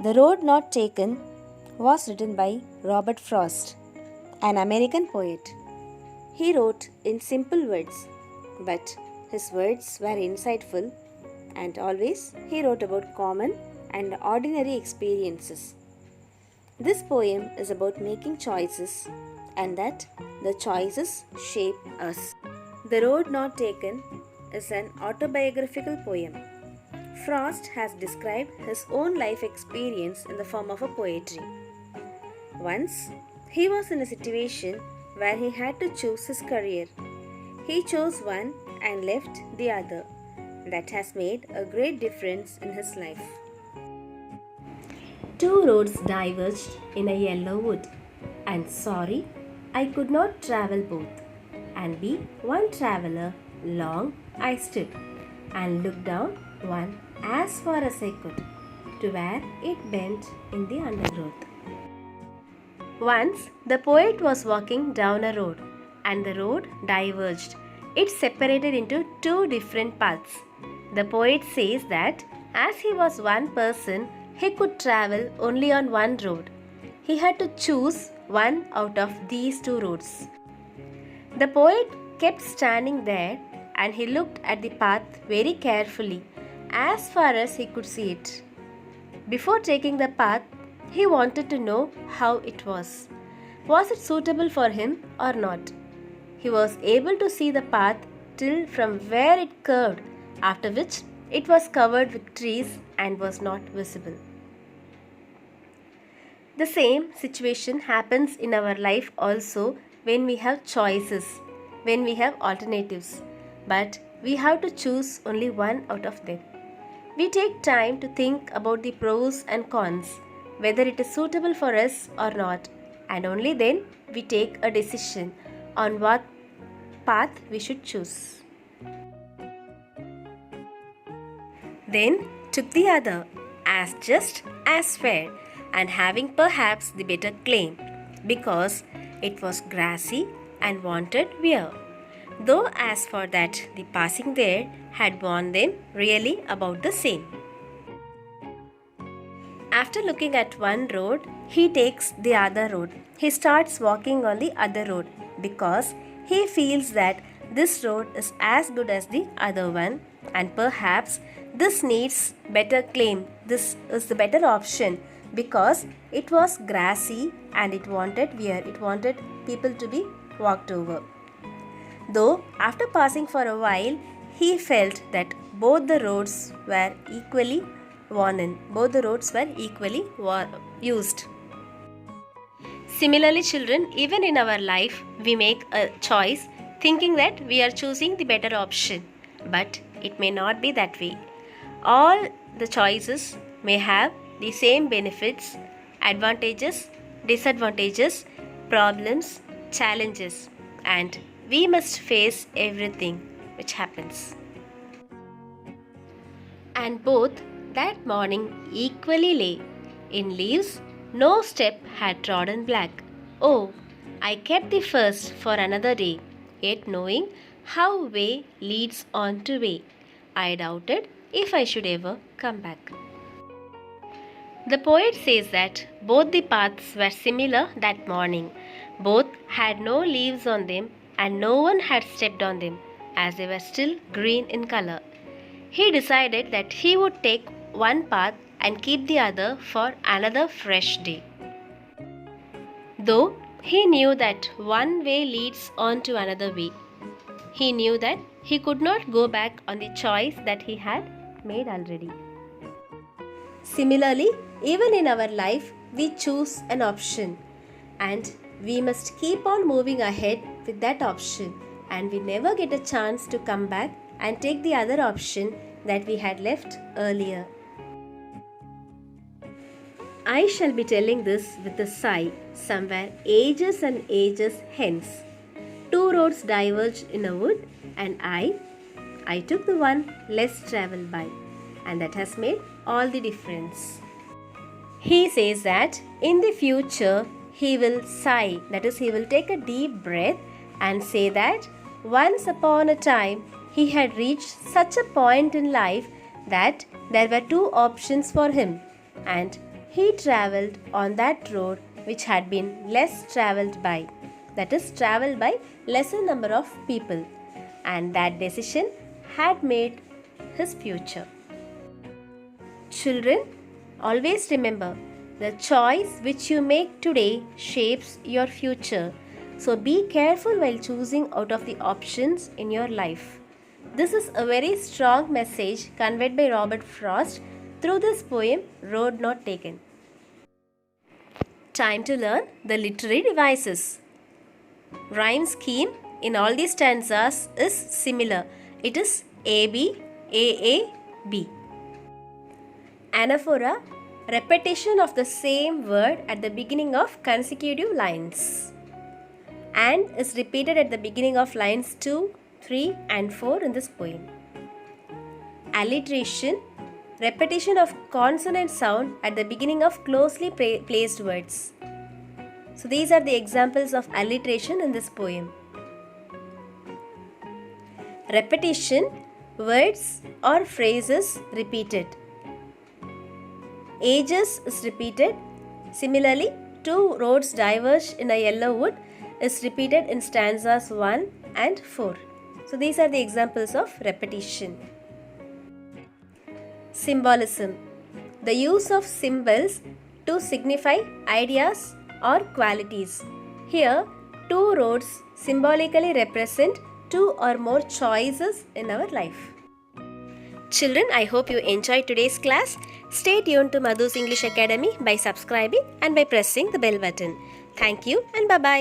The Road Not Taken was written by Robert Frost, an American poet. He wrote in simple words, but his words were insightful, and always he wrote about common and ordinary experiences. This poem is about making choices and that the choices shape us. The Road Not Taken is an autobiographical poem. Frost has described his own life experience in the form of a poetry. Once, he was in a situation where he had to choose his career. He chose one and left the other. That has made a great difference in his life. Two roads diverged in a yellow wood, and sorry, I could not travel both. And be one traveler, long I stood, and looked down one as far as I could, to where it bent in the undergrowth. Once the poet was walking down a road, and the road diverged. It separated into two different paths. The poet says that as he was one person, he could travel only on one road. He had to choose one out of these two roads. The poet kept standing there and he looked at the path very carefully as far as he could see it. Before taking the path, he wanted to know how it was. Was it suitable for him or not? He was able to see the path till from where it curved, after which it was covered with trees and was not visible. The same situation happens in our life also when we have choices, when we have alternatives, but we have to choose only one out of them. We take time to think about the pros and cons, whether it is suitable for us or not, and only then we take a decision on what path we should choose. Then took the other, as just as fair, and having perhaps the better claim, because it was grassy and wanted wear. Though as for that, the passing there had warned them really about the same. After looking at one road, he takes the other road. He starts walking on the other road because he feels that this road is as good as the other one, and perhaps this needs better claim. This is the better option because it was grassy and it wanted wear. It wanted people to be walked over. Though after passing for a while, he felt that both the roads were equally worn. Both the roads were equally used. Similarly, children, even in our life, we make a choice thinking that we are choosing the better option, but it may not be that way. All the choices may have the same benefits, advantages, disadvantages, problems, challenges, and we must face everything which happens. And both that morning equally lay in leaves, no step had trodden black. Oh, I kept the first for another day, yet knowing how way leads on to way, I doubted if I should ever come back. The poet says that both the paths were similar that morning. Both had no leaves on them and no one had stepped on them, as they were still green in color. He decided that he would take one path and keep the other for another fresh day. Though he knew that one way leads on to another way, he knew that he could not go back on the choice that he had made already. Similarly, even in our life, we choose an option and we must keep on moving ahead with that option, and we never get a chance to come back and take the other option that we had left earlier. I shall be telling this with a sigh somewhere ages and ages hence. Two roads diverged in a wood, and I took the one less traveled by, and that has made all the difference. He says that in the future he will sigh, that is, he will take a deep breath and say that once upon a time he had reached such a point in life that there were two options for him, and he travelled on that road which had been less travelled by, that is, travelled by lesser number of people, and that decision had made his future. Children, always remember, the choice which you make today shapes your future. So be careful while choosing out of the options in your life. This is a very strong message conveyed by Robert Frost through this poem, Road Not Taken. Time to learn the literary devices. Rhyme scheme in all these stanzas is similar. It is AB, AA, B. Anaphora, repetition of the same word at the beginning of consecutive lines. And is repeated at the beginning of lines 2, 3 and 4 in this poem. Alliteration, repetition of consonant sound at the beginning of closely placed words. So these are the examples of alliteration in this poem. Repetition, words or phrases repeated. Ages is repeated. Similarly, two roads diverge in a yellow wood is repeated in stanzas 1 and 4. So these are the examples of repetition. Symbolism, the use of symbols to signify ideas or qualities. Here, two roads symbolically represent two or more choices in our life. Children, I hope you enjoyed today's class. Stay tuned to Madhu's English Academy by subscribing and by pressing the bell button. Thank you and bye-bye.